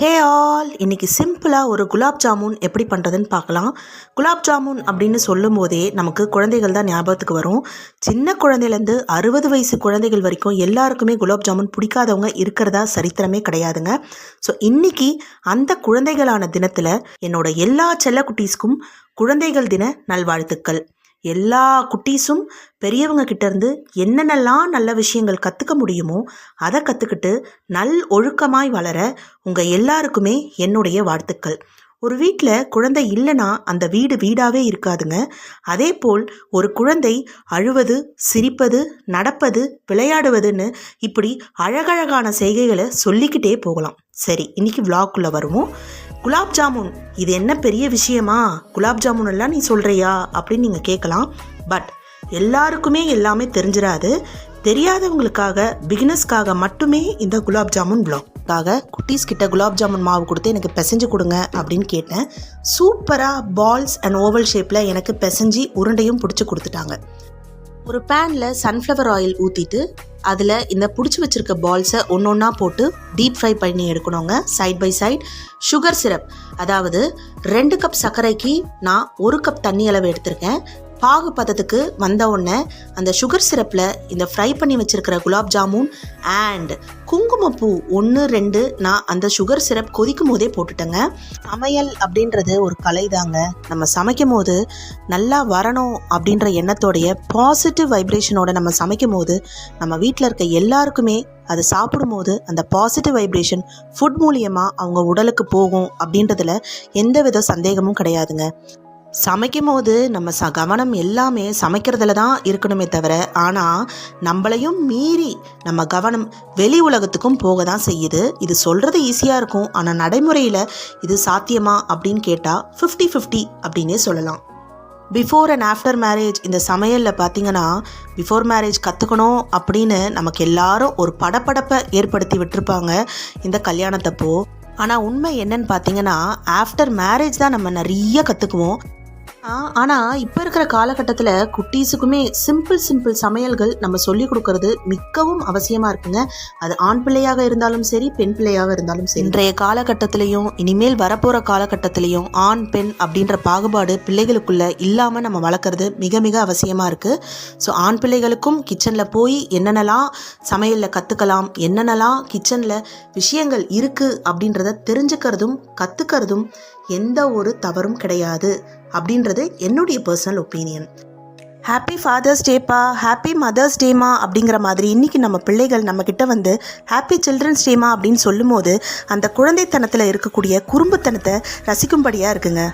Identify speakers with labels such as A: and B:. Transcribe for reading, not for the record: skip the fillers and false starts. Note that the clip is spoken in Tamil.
A: ஹே ஆல், இன்றைக்கி சிம்பிளாக ஒரு குலாப் ஜாமுன் எப்படி பண்ணுறதுன்னு பார்க்கலாம். குலாப் ஜாமுன் அப்படின்னு சொல்லும் போதே நமக்கு குழந்தைகள் தான் ஞாபகத்துக்கு வரும். சின்ன குழந்தைலேருந்து 60 வயசு குழந்தைகள் வரைக்கும் எல்லாருக்குமே குலாப் ஜாமுன் பிடிக்காதவங்க இருக்கிறதா சரித்திரமே கிடையாதுங்க. ஸோ இன்றைக்கி அந்த குழந்தைகளான தினத்தில் என்னோட எல்லா செல்ல குட்டீஸ்க்கும் குழந்தைகள் தின நல்வாழ்த்துக்கள். எல்லா குட்டீஸும் பெரியவங்க கிட்டேருந்து என்னென்னலாம் நல்ல விஷயங்கள் கற்றுக்க முடியுமோ அதை கற்றுக்கிட்டு நல் ஒழுக்கமாய் வளர உங்கள் எல்லாருக்குமே என்னுடைய வாழ்த்துக்கள். ஒரு வீட்டில் குழந்தை இல்லைன்னா அந்த வீடு வீடாகவே இருக்காதுங்க. அதே போல் ஒரு குழந்தை அழுவது, சிரிப்பது, நடப்பது, விளையாடுவதுன்னு இப்படி அழகழகான செய்கைகளை சொல்லிக்கிட்டே போகலாம். சரி, இன்றைக்கி விளாக்குள்ளே வருவோம். குலாப் ஜாமுன் இது என்ன பெரிய விஷயமா, குலாப் ஜாமுன் எல்லாம் நீ சொல்கிறியா அப்படின்னு நீங்கள் கேட்கலாம். பட் எல்லாருக்குமே எல்லாமே தெரிஞ்சிடாது. தெரியாதவங்களுக்காக, பிகினர்ஸ்க்காக மட்டுமே இந்த குலாப் ஜாமுன் விளாக்காக குட்டீஸ் கிட்ட குலாப் ஜாமுன் மாவு கொடுத்து எனக்கு பிசைஞ்சு கொடுங்க அப்படின்னு கேட்டேன். சூப்பராக பால்ஸ் அண்ட் ஓவல் ஷேப்பில் எனக்கு பிசைஞ்சி உருண்டையும் பிடிச்சி கொடுத்துட்டாங்க. ஒரு பேனில் சன்ஃப்ளவர் ஆயில் ஊற்றிட்டு அதில் இந்த பிடிச்சி வச்சுருக்க பால்ஸை ஒன்று ஒன்றா போட்டு டீப் ஃப்ரை பண்ணி எடுக்கணுங்க. Side by side sugar syrup, அதாவது 2 கப் சர்க்கரைக்கு நான் 1 கப் தண்ணி அளவு எடுத்திருக்கேன். பாகு பதத்துக்கு வந்த உடனே அந்த சுகர் சிரப்பில் இந்த ஃப்ரை பண்ணி வச்சுருக்கிற குலாப் ஜாமுன் அண்ட் குங்குமப்பூ 1-2 நான் அந்த சுகர் சிரப் கொதிக்கும் போதே போட்டுட்டேங்க. சமையல் அப்படின்றது ஒரு கலை தாங்க. நம்ம சமைக்கும் போது நல்லா வரணும் அப்படின்ற எண்ணத்தோடைய பாசிட்டிவ் வைப்ரேஷனோட நம்ம சமைக்கும் போது நம்ம வீட்டில் இருக்க எல்லாருக்குமே அது சாப்பிடும்போது அந்த பாசிட்டிவ் வைப்ரேஷன் ஃபுட் மூலியமாக அவங்க உடலுக்கு போகும் அப்படின்றதுல எந்தவித சந்தேகமும் கிடையாதுங்க. சமைக்கும் போது நம்ம கவனம் எல்லாமே சமைக்கிறதுல தான் இருக்கணுமே தவிர, ஆனால் நம்மளையும் மீறி நம்ம கவனம் வெளி உலகத்துக்கும் போக தான் செய்யுது. இது சொல்கிறது ஈஸியாக இருக்கும், ஆனால் நடைமுறையில் இது சாத்தியமா அப்படின்னு கேட்டால் 50-50 அப்படின்னே சொல்லலாம். பிஃபோர் அண்ட் ஆஃப்டர் மேரேஜ் இந்த சமையலில் பார்த்திங்கன்னா, பிஃபோர் மேரேஜ் கற்றுக்கணும் அப்படின்னு நமக்கு எல்லாரும் ஒரு படப்படப்பை ஏற்படுத்தி விட்டுருப்பாங்க இந்த கல்யாணத்தப்போ. ஆனால் உண்மை என்னன்னு பார்த்தீங்கன்னா, ஆஃப்டர் மேரேஜ் தான் நம்ம நிறைய கற்றுக்குவோம். ஆனால் இப்போ இருக்கிற காலகட்டத்தில் குட்டீஸுக்குமே சிம்பிள் சமையல்கள் நம்ம சொல்லிக் கொடுக்கறது மிகவும் அவசியமாக இருக்குங்க. அது ஆண் பிள்ளையாக இருந்தாலும் சரி, பெண் பிள்ளையாக இருந்தாலும் சரி. இன்றைய காலகட்டத்திலையும் இனிமேல் வரப்போகிற காலகட்டத்திலையும் ஆண் பெண் அப்படின்ற பாகுபாடு பிள்ளைகளுக்குள்ளே இல்லாமல் நம்ம வளர்க்குறது மிக மிக அவசியமாக இருக்குது. ஸோ ஆண் பிள்ளைகளுக்கும் கிச்சனில் போய் என்னென்னலாம் சமையலில் கற்றுக்கலாம், என்னென்னலாம் கிச்சனில் விஷயங்கள் இருக்குது அப்படின்றத தெரிஞ்சுக்கிறதும் கற்றுக்கிறதும் எந்த ஒரு தவறும் கிடையாது அப்படின்றது என்னுடைய பர்சனல் ஒப்பீனியன். ஹாப்பி ஃபாதர்ஸ் டேப்பா, ஹாப்பி மதர்ஸ் டேமா அப்படிங்கிற மாதிரி இன்றைக்கி நம்ம பிள்ளைகள் நம்மக்கிட்ட வந்து ஹாப்பி சில்ட்ரன்ஸ் டேமா அப்படின்னு சொல்லும் போது அந்த குழந்தைத்தனத்தில் இருக்கக்கூடிய குறும்புத்தனத்தை ரசிக்கும்படியாக இருக்குங்க.